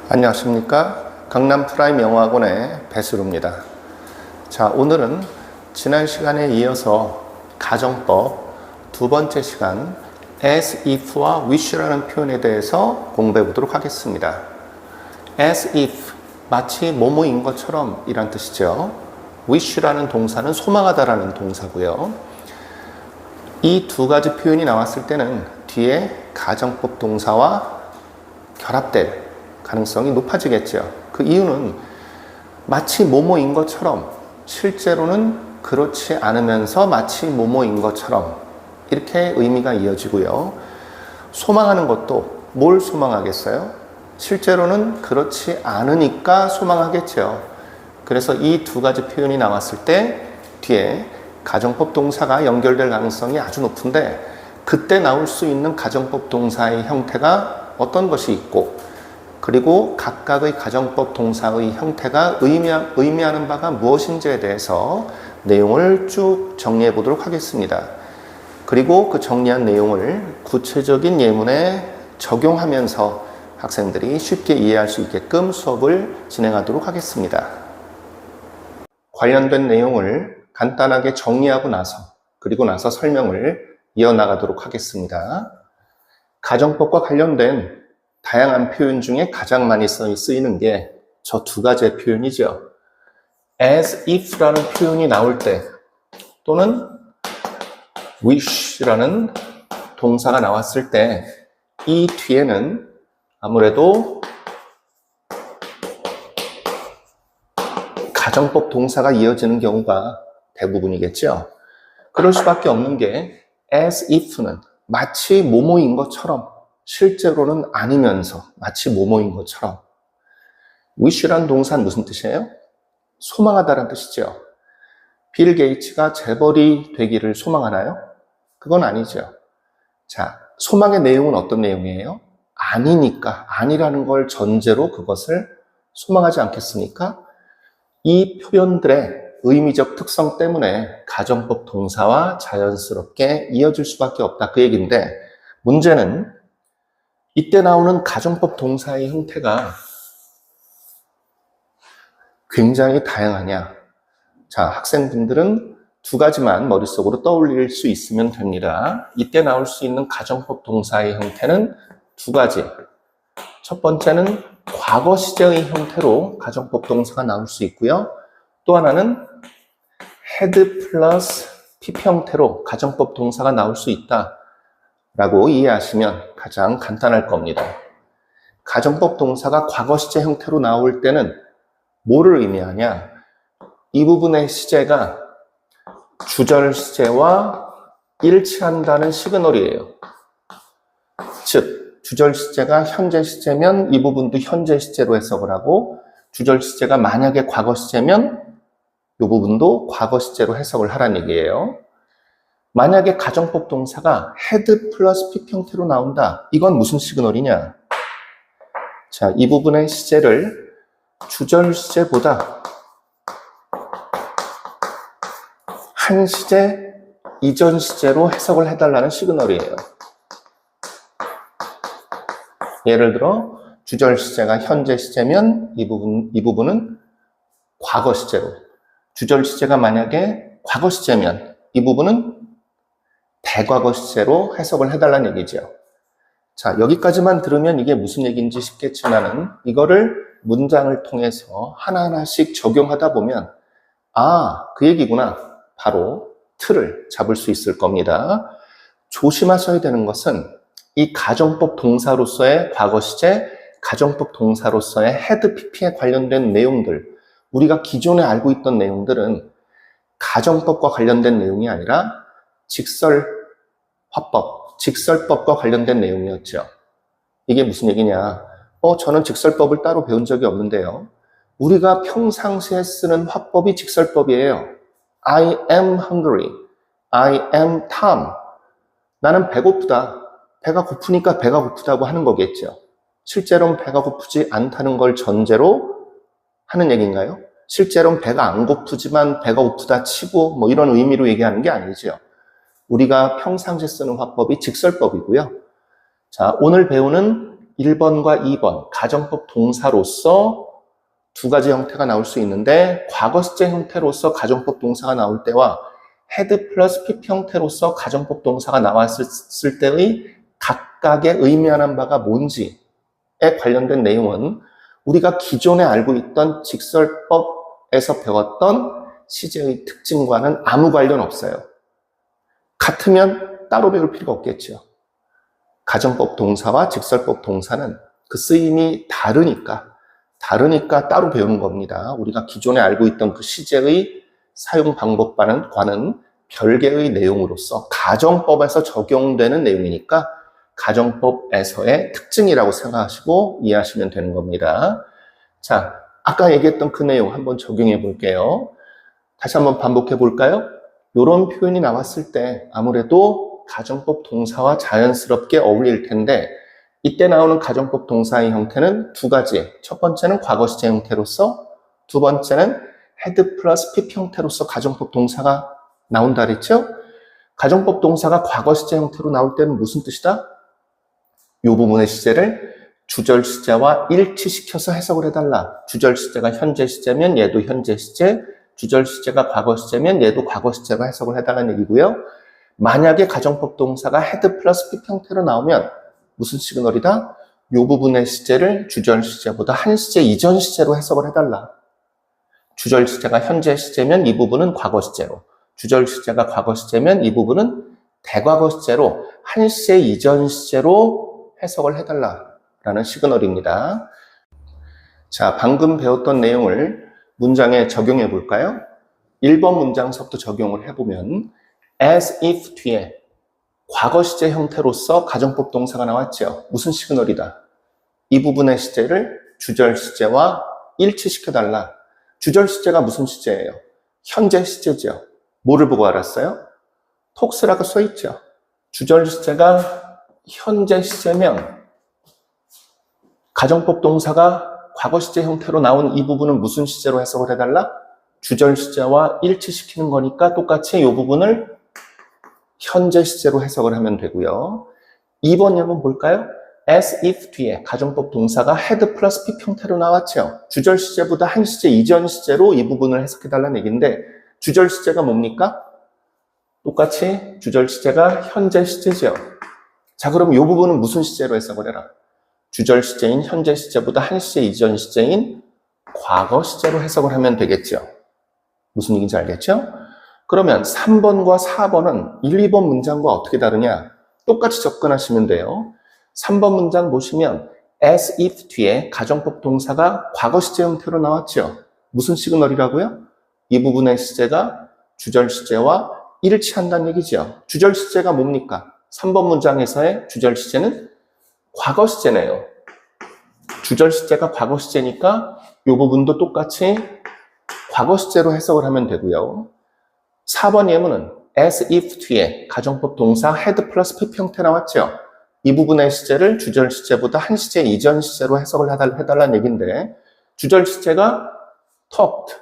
안녕하십니까. 강남 프라임 영어학원의 배수루입니다. 자, 오늘은 지난 시간에 이어서 가정법 두 번째 시간 as if와 wish라는 표현에 대해서 공부해 보도록 하겠습니다. as if, 마치 뭐뭐인 것처럼 이란 뜻이죠. wish라는 동사는 소망하다라는 동사고요. 이 두 가지 표현이 나왔을 때는 뒤에 가정법 동사와 결합될 가능성이 높아지겠죠. 그 이유는 마치 뭐뭐인 것처럼, 실제로는 그렇지 않으면서 마치 뭐뭐인 것처럼 이렇게 의미가 이어지고요. 소망하는 것도 뭘 소망하겠어요? 실제로는 그렇지 않으니까 소망하겠죠. 그래서 이 두 가지 표현이 나왔을 때 뒤에 가정법 동사가 연결될 가능성이 아주 높은데, 그때 나올 수 있는 가정법 동사의 형태가 어떤 것이 있고, 그리고 각각의 가정법 동사의 형태가 의미하는 바가 무엇인지에 대해서 내용을 쭉 정리해 보도록 하겠습니다. 그리고 그 정리한 내용을 구체적인 예문에 적용하면서 학생들이 쉽게 이해할 수 있게끔 수업을 진행하도록 하겠습니다. 관련된 내용을 간단하게 정리하고 나서, 그리고 나서 설명을 이어나가도록 하겠습니다. 가정법과 관련된 다양한 표현 중에 가장 많이 쓰이는 게 저 두 가지의 표현이죠. as if라는 표현이 나올 때, 또는 wish라는 동사가 나왔을 때, 이 뒤에는 아무래도 가정법 동사가 이어지는 경우가 대부분이겠죠. 그럴 수밖에 없는 게 as if는 마치 뭐뭐인 것처럼, 실제로는 아니면서 마치 뭐뭐인 것처럼. wish라는 동사는 무슨 뜻이에요? 소망하다라는 뜻이죠. 빌 게이츠가 재벌이 되기를 소망하나요? 그건 아니죠. 자, 소망의 내용은 어떤 내용이에요? 아니니까, 아니라는 걸 전제로 그것을 소망하지 않겠습니까? 이 표현들의 의미적 특성 때문에 가정법 동사와 자연스럽게 이어질 수밖에 없다, 그 얘기인데, 문제는 이때 나오는 가정법 동사의 형태가 굉장히 다양하냐. 자, 학생분들은 두 가지만 머릿속으로 떠올릴 수 있으면 됩니다. 이때 나올 수 있는 가정법 동사의 형태는 두 가지. 첫 번째는 과거 시제의 형태로 가정법 동사가 나올 수 있고요. 또 하나는 had 플러스 PP 형태로 가정법 동사가 나올 수 있다 라고 이해하시면 가장 간단할 겁니다. 가정법 동사가 과거 시제 형태로 나올 때는 뭐를 의미하냐? 이 부분의 시제가 주절 시제와 일치한다는 시그널이에요. 즉, 주절 시제가 현재 시제면 이 부분도 현재 시제로 해석을 하고, 주절 시제가 만약에 과거 시제면 이 부분도 과거 시제로 해석을 하라는 얘기예요. 만약에 가정법 동사가 had 플러스 PP 형태로 나온다. 이건 무슨 시그널이냐? 자, 이 부분의 시제를 주절 시제보다 한 시제 이전 시제로 해석을 해달라는 시그널이에요. 예를 들어 주절 시제가 현재 시제면 이 부분은 과거 시제로, 주절 시제가 만약에 과거 시제면 이 부분은 대과거 시제로 해석을 해달라는 얘기죠. 자, 여기까지만 들으면 이게 무슨 얘기인지 싶겠지만은 이거를 문장을 통해서 하나하나씩 적용하다 보면 그 얘기구나. 바로 틀을 잡을 수 있을 겁니다. 조심하셔야 되는 것은 이 가정법 동사로서의 과거 시제, 가정법 동사로서의 had PP에 관련된 내용들, 우리가 기존에 알고 있던 내용들은 가정법과 관련된 내용이 아니라 직설 화법, 직설법과 관련된 내용이었죠. 이게 무슨 얘기냐? 저는 직설법을 따로 배운 적이 없는데요. 우리가 평상시에 쓰는 화법이 직설법이에요. I am hungry. I am Tom. 나는 배고프다. 배가 고프니까 배가 고프다고 하는 거겠죠. 실제로는 배가 고프지 않다는 걸 전제로 하는 얘기인가요? 실제로는 배가 안 고프지만 배가 고프다 치고 뭐 이런 의미로 얘기하는 게 아니죠. 우리가 평상시에 쓰는 화법이 직설법이고요. 자, 오늘 배우는 1번과 2번 가정법 동사로서 두 가지 형태가 나올 수 있는데 과거 시제 형태로서 가정법 동사가 나올 때와 had 플러스 PP 형태로서 가정법 동사가 나왔을 때의 각각의 의미하는 바가 뭔지에 관련된 내용은 우리가 기존에 알고 있던 직설법에서 배웠던 시제의 특징과는 아무 관련 없어요. 같으면 따로 배울 필요가 없겠죠. 가정법 동사와 직설법 동사는 그 쓰임이 다르니까 따로 배우는 겁니다. 우리가 기존에 알고 있던 그 시제의 사용 방법과는 별개의 내용으로서 가정법에서 적용되는 내용이니까 가정법에서의 특징이라고 생각하시고 이해하시면 되는 겁니다. 자, 아까 얘기했던 그 내용 한번 적용해 볼게요. 다시 한번 반복해 볼까요? 이런 표현이 나왔을 때 아무래도 가정법 동사와 자연스럽게 어울릴 텐데 이때 나오는 가정법 동사의 형태는 두 가지. 첫 번째는 과거 시제 형태로서, 두 번째는 had 플러스 PP 형태로서 가정법 동사가 나온다 그랬죠? 가정법 동사가 과거 시제 형태로 나올 때는 무슨 뜻이다? 이 부분의 시제를 주절 시제와 일치시켜서 해석을 해달라. 주절 시제가 현재 시제면 얘도 현재 시제, 주절 시제가 과거 시제면 얘도 과거 시제로 해석을 해달라는 얘기고요. 만약에 가정법 동사가 had 플러스 PP 형태로 나오면 무슨 시그널이다? 이 부분의 시제를 주절 시제보다 한 시제 이전 시제로 해석을 해달라. 주절 시제가 현재 시제면 이 부분은 과거 시제로, 주절 시제가 과거 시제면 이 부분은 대과거 시제로 한 시제 이전 시제로 해석을 해달라라는 시그널입니다. 자, 방금 배웠던 내용을 문장에 적용해 볼까요? 1번 문장서부터 적용을 해보면 as if 뒤에 과거 시제 형태로서 가정법 동사가 나왔죠. 무슨 시그널이다? 이 부분의 시제를 주절 시제와 일치시켜달라. 주절 시제가 무슨 시제예요? 현재 시제죠. 뭐를 보고 알았어요? 톡스라고 써있죠. 주절 시제가 현재 시제면 가정법 동사가 과거 시제 형태로 나온 이 부분은 무슨 시제로 해석을 해달라? 주절 시제와 일치시키는 거니까 똑같이 이 부분을 현재 시제로 해석을 하면 되고요. 2번 예문 볼까요? as if 뒤에 가정법 동사가 had 플러스 PP 형태로 나왔죠. 주절 시제보다 한 시제 이전 시제로 이 부분을 해석해달라는 얘기인데 주절 시제가 뭡니까? 똑같이 주절 시제가 현재 시제죠. 자, 그럼 이 부분은 무슨 시제로 해석을 해라? 주절 시제인 현재 시제보다 한 시제 이전 시제인 과거 시제로 해석을 하면 되겠죠. 무슨 얘기인지 알겠죠? 그러면 3번과 4번은 1, 2번 문장과 어떻게 다르냐? 똑같이 접근하시면 돼요. 3번 문장 보시면 as if 뒤에 가정법 동사가 과거 시제 형태로 나왔죠. 무슨 시그널이라고요? 이 부분의 시제가 주절 시제와 일치한다는 얘기죠. 주절 시제가 뭡니까? 3번 문장에서의 주절 시제는 과거 시제네요. 주절 시제가 과거 시제니까 이 부분도 똑같이 과거 시제로 해석을 하면 되고요. 4번 예문은 as if 뒤에 가정법 동사 had 플러스 PP 형태 나왔죠. 이 부분의 시제를 주절 시제보다 한 시제 이전 시제로 해석을 해달라는 얘기인데 주절 시제가 talked,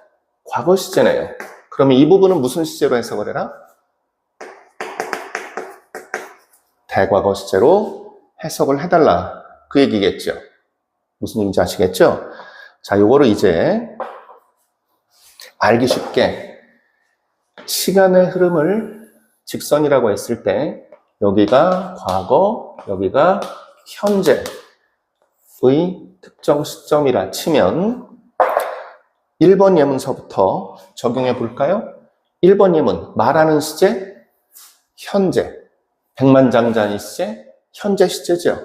과거 시제네요. 그러면 이 부분은 무슨 시제로 해석을 해라? 대과거 시제로 해석을 해달라. 그 얘기겠죠. 무슨 얘기인지 아시겠죠? 자, 요거를 이제 알기 쉽게 시간의 흐름을 직선이라고 했을 때 여기가 과거, 여기가 현재의 특정 시점이라 치면 1번 예문서부터 적용해 볼까요? 1번 예문, 말하는 시제, 현재, 백만장자의 시제, 현재 시제죠.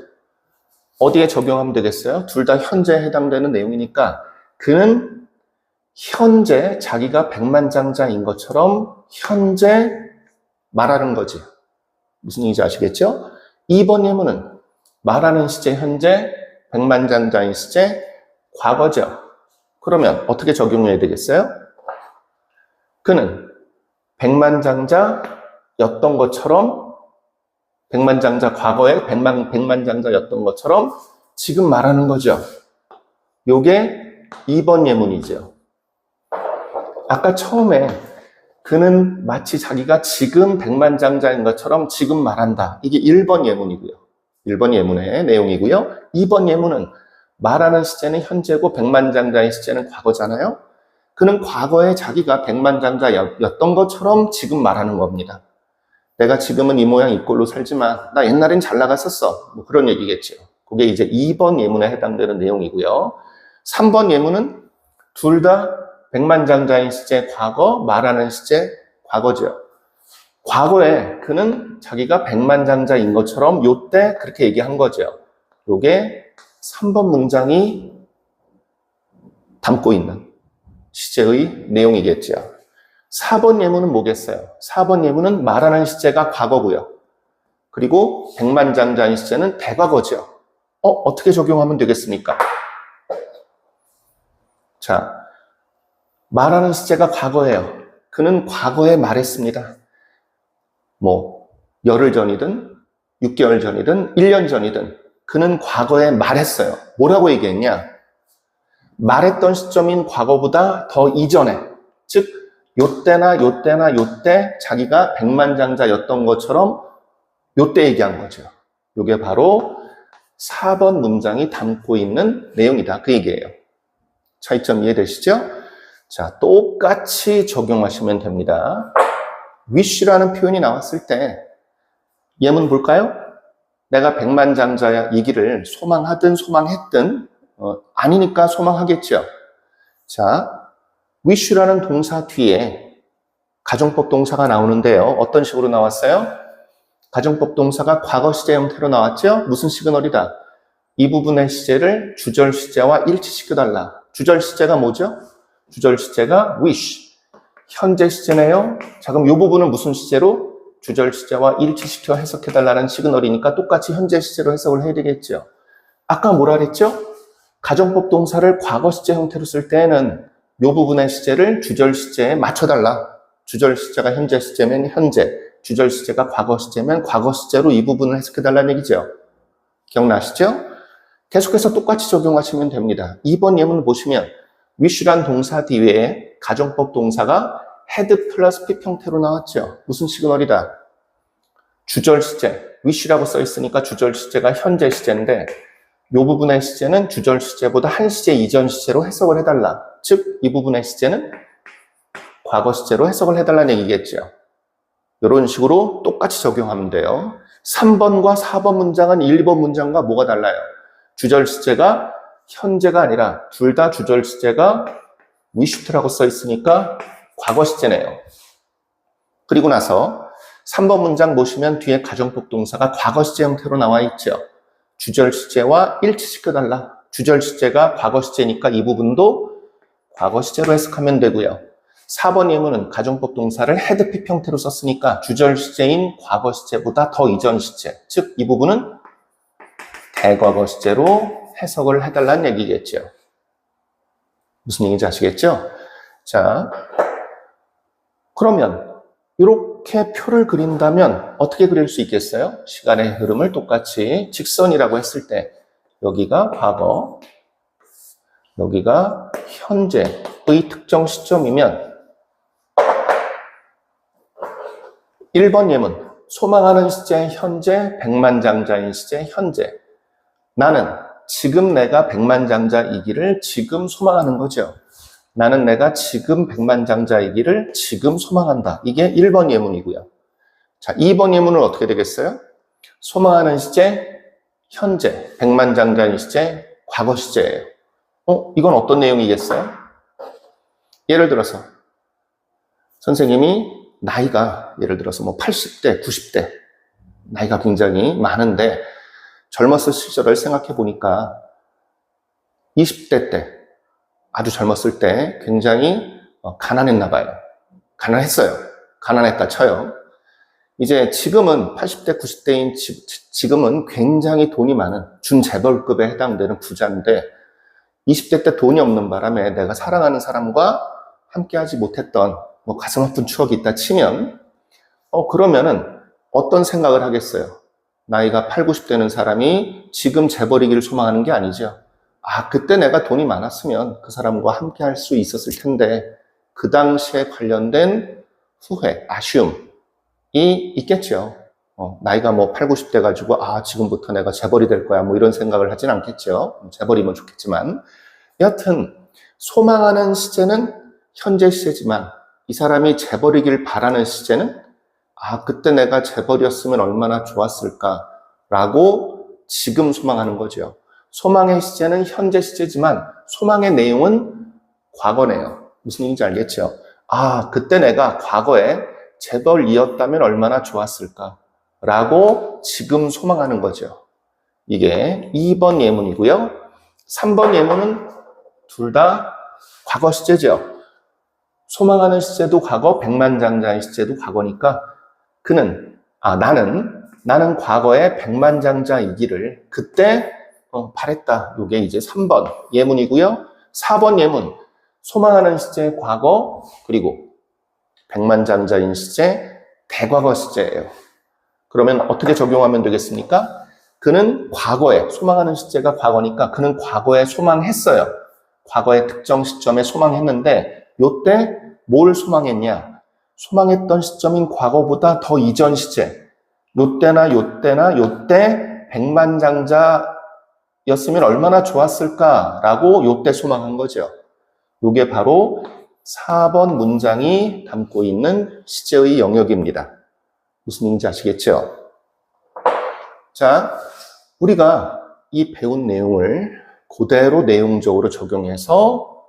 어디에 적용하면 되겠어요? 둘 다 현재에 해당되는 내용이니까 그는 현재 자기가 백만장자인 것처럼 현재 말하는 거지. 무슨 얘기인지 아시겠죠? 2번 예문은 말하는 시제 현재, 백만장자인 시제, 과거죠. 그러면 어떻게 적용해야 되겠어요? 그는 백만장자였던 것처럼 백만장자 과거에 백만장자였던 것처럼 지금 말하는 거죠. 요게 2번 예문이죠. 아까 처음에 그는 마치 자기가 지금 백만장자인 것처럼 지금 말한다. 이게 1번 예문이고요. 1번 예문의 내용이고요. 2번 예문은 말하는 시제는 현재고 백만장자의 시제는 과거잖아요. 그는 과거에 자기가 백만장자였던 것처럼 지금 말하는 겁니다. 내가 지금은 이 모양 이 꼴로 살지만 나 옛날엔 잘 나갔었어. 뭐 그런 얘기겠죠. 그게 이제 2번 예문에 해당되는 내용이고요. 3번 예문은 둘 다 백만장자인 시제 과거, 말하는 시제 과거죠. 과거에 그는 자기가 백만장자인 것처럼 요때 그렇게 얘기한 거죠. 요게 3번 문장이 담고 있는 시제의 내용이겠죠. 4번 예문은 뭐겠어요? 4번 예문은 말하는 시제가 과거고요. 그리고 백만장자인 시제는 대과거죠. 어떻게 적용하면 되겠습니까? 자, 말하는 시제가 과거예요. 그는 과거에 말했습니다. 뭐 열흘 전이든 6개월 전이든 1년 전이든 그는 과거에 말했어요. 뭐라고 얘기했냐? 말했던 시점인 과거보다 더 이전에, 즉 요때나 요때 자기가 백만장자였던 것처럼 요때 얘기한 거죠. 요게 바로 4번 문장이 담고 있는 내용이다. 그 얘기예요. 차이점 이해되시죠? 자, 똑같이 적용하시면 됩니다. wish라는 표현이 나왔을 때 예문 볼까요? 내가 백만장자이기를 소망하든 소망했든 아니니까 소망하겠죠. 자, wish라는 동사 뒤에 가정법 동사가 나오는데요. 어떤 식으로 나왔어요? 가정법 동사가 과거 시제 형태로 나왔죠? 무슨 시그널이다? 이 부분의 시제를 주절 시제와 일치시켜달라. 주절 시제가 뭐죠? 주절 시제가 wish. 현재 시제네요. 자, 그럼 이 부분은 무슨 시제로? 주절 시제와 일치시켜 해석해달라는 시그널이니까 똑같이 현재 시제로 해석을 해야 되겠죠. 아까 뭐라 그랬죠? 가정법 동사를 과거 시제 형태로 쓸 때에는 이 부분의 시제를 주절 시제에 맞춰달라. 주절 시제가 현재 시제면 현재, 주절 시제가 과거 시제면 과거 시제로 이 부분을 해석해달라는 얘기죠. 기억나시죠? 계속해서 똑같이 적용하시면 됩니다. 2번 예문 보시면 wish란 동사 뒤에 가정법 동사가 had 플러스 P 형태로 나왔죠. 무슨 시그널이다? 주절 시제, wish라고 써 있으니까 주절 시제가 현재 시제인데 이 부분의 시제는 주절 시제보다 한 시제 이전 시제로 해석을 해달라. 즉, 이 부분의 시제는 과거 시제로 해석을 해달라는 얘기겠죠. 이런 식으로 똑같이 적용하면 돼요. 3번과 4번 문장은 1번 문장과 뭐가 달라요? 주절 시제가 현재가 아니라 둘 다 주절 시제가 wished라고 써 있으니까 과거 시제네요. 그리고 나서 3번 문장 보시면 뒤에 가정법 동사가 과거 시제 형태로 나와 있죠. 주절 시제와 일치시켜달라. 주절 시제가 과거 시제니까 이 부분도 과거 시제로 해석하면 되고요. 4번 예문은 가정법 동사를 had P 형태로 썼으니까 주절 시제인 과거 시제보다 더 이전 시제, 즉 이 부분은 대과거 시제로 해석을 해달라는 얘기겠죠. 무슨 얘기인지 아시겠죠? 자, 그러면 이렇게 표를 그린다면 어떻게 그릴 수 있겠어요? 시간의 흐름을 똑같이 직선이라고 했을 때 여기가 과거, 여기가 현재의 특정 시점이면 1번 예문, 소망하는 시제 현재, 백만장자인 시제 현재. 나는 지금 내가 백만장자이기를 지금 소망하는 거죠. 나는 내가 지금 백만장자이기를 지금 소망한다. 이게 1번 예문이고요. 자, 2번 예문은 어떻게 되겠어요? 소망하는 시제 현재, 백만장자인 시제 과거 시제예요. 이건 어떤 내용이겠어요? 예를 들어서 선생님이 나이가 예를 들어서 뭐 80대, 90대 나이가 굉장히 많은데 젊었을 시절을 생각해 보니까 20대 때 아주 젊었을 때 굉장히 가난했나 봐요. 가난했어요. 가난했다 쳐요. 이제 지금은 80대, 90대인 지금은 굉장히 돈이 많은 준재벌급에 해당되는 부자인데 20대 때 돈이 없는 바람에 내가 사랑하는 사람과 함께하지 못했던 뭐 가슴 아픈 추억이 있다 치면 그러면은 어떤 생각을 하겠어요? 나이가 8, 90 되는 사람이 지금 재벌이기를 소망하는 게 아니죠. 그때 내가 돈이 많았으면 그 사람과 함께 할 수 있었을 텐데 그 당시에 관련된 후회, 아쉬움이 있겠죠. 나이가 뭐 8, 90대 가지고 지금부터 내가 재벌이 될 거야 뭐 이런 생각을 하진 않겠죠. 재벌이면 좋겠지만 여하튼 소망하는 시제는 현재 시제지만 이 사람이 재벌이길 바라는 시제는 그때 내가 재벌이었으면 얼마나 좋았을까라고 지금 소망하는 거죠. 소망의 시제는 현재 시제지만 소망의 내용은 과거네요. 무슨 얘기인지 알겠죠? 그때 내가 과거에 재벌이었다면 얼마나 좋았을까 라고 지금 소망하는 거죠. 이게 2번 예문이고요. 3번 예문은 둘 다 과거 시제죠. 소망하는 시제도 과거, 백만장자의 시제도 과거니까 나는 과거에 백만장자이기를 그때 바랬다. 이게 이제 3번 예문이고요. 4번 예문, 소망하는 시제 과거, 그리고 백만장자인 시제 대과거 시제예요. 그러면 어떻게 적용하면 되겠습니까? 그는 과거에, 소망하는 시제가 과거니까 그는 과거에 소망했어요. 과거의 특정 시점에 소망했는데 요때 뭘 소망했냐? 소망했던 시점인 과거보다 더 이전 시제, 요때 백만장자였으면 얼마나 좋았을까라고 요때 소망한 거죠. 요게 바로 4번 문장이 담고 있는 시제의 영역입니다. 무슨 얘기인지 아시겠죠? 자, 우리가 이 배운 내용을 그대로 내용적으로 적용해서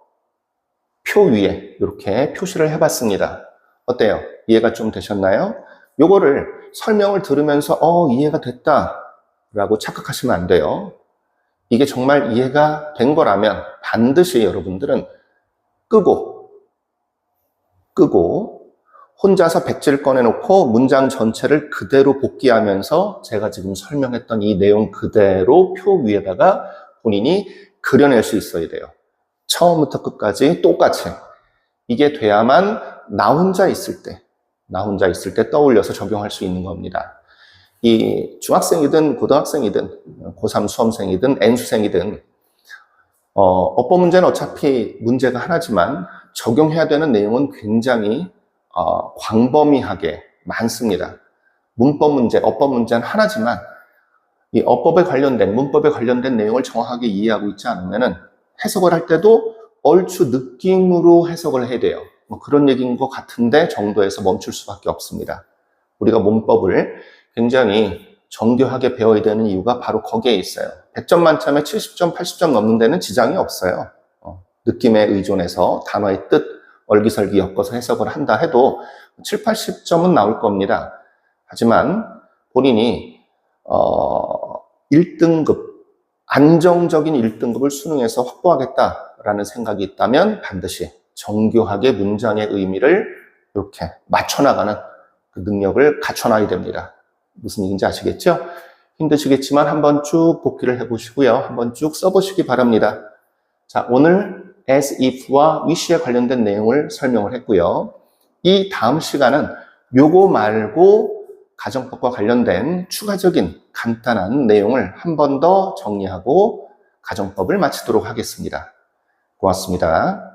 표 위에 이렇게 표시를 해봤습니다. 어때요? 이해가 좀 되셨나요? 요거를 설명을 들으면서 이해가 됐다 라고 착각하시면 안 돼요. 이게 정말 이해가 된 거라면 반드시 여러분들은 끄고 혼자서 백지를 꺼내놓고 문장 전체를 그대로 복기하면서 제가 지금 설명했던 이 내용 그대로 표 위에다가 본인이 그려낼 수 있어야 돼요. 처음부터 끝까지 똑같이. 이게 돼야만 나 혼자 있을 때 떠올려서 적용할 수 있는 겁니다. 이 중학생이든 고등학생이든 고3 수험생이든 N수생이든 어법 문제는 어차피 문제가 하나지만 적용해야 되는 내용은 굉장히 광범위하게 많습니다. 문법 문제, 어법 문제는 하나지만 이 어법에 관련된, 문법에 관련된 내용을 정확하게 이해하고 있지 않으면은 해석을 할 때도 얼추 느낌으로 해석을 해야 돼요. 뭐 그런 얘기인 것 같은데 정도에서 멈출 수밖에 없습니다. 우리가 문법을 굉장히 정교하게 배워야 되는 이유가 바로 거기에 있어요. 100점 만점에 70점, 80점 넘는 데는 지장이 없어요. 느낌에 의존해서 단어의 뜻, 얼기설기 엮어서 해석을 한다 해도 7, 80점은 나올 겁니다. 하지만 본인이 1등급, 안정적인 1등급을 수능에서 확보하겠다라는 생각이 있다면 반드시 정교하게 문장의 의미를 이렇게 맞춰나가는 그 능력을 갖춰놔야 됩니다. 무슨 얘기인지 아시겠죠? 힘드시겠지만 한번 쭉 복기를 해보시고요. 한번 쭉 써보시기 바랍니다. 자, 오늘 as if와 wish에 관련된 내용을 설명을 했고요. 이 다음 시간은 요거 말고 가정법과 관련된 추가적인 간단한 내용을 한 번 더 정리하고 가정법을 마치도록 하겠습니다. 고맙습니다.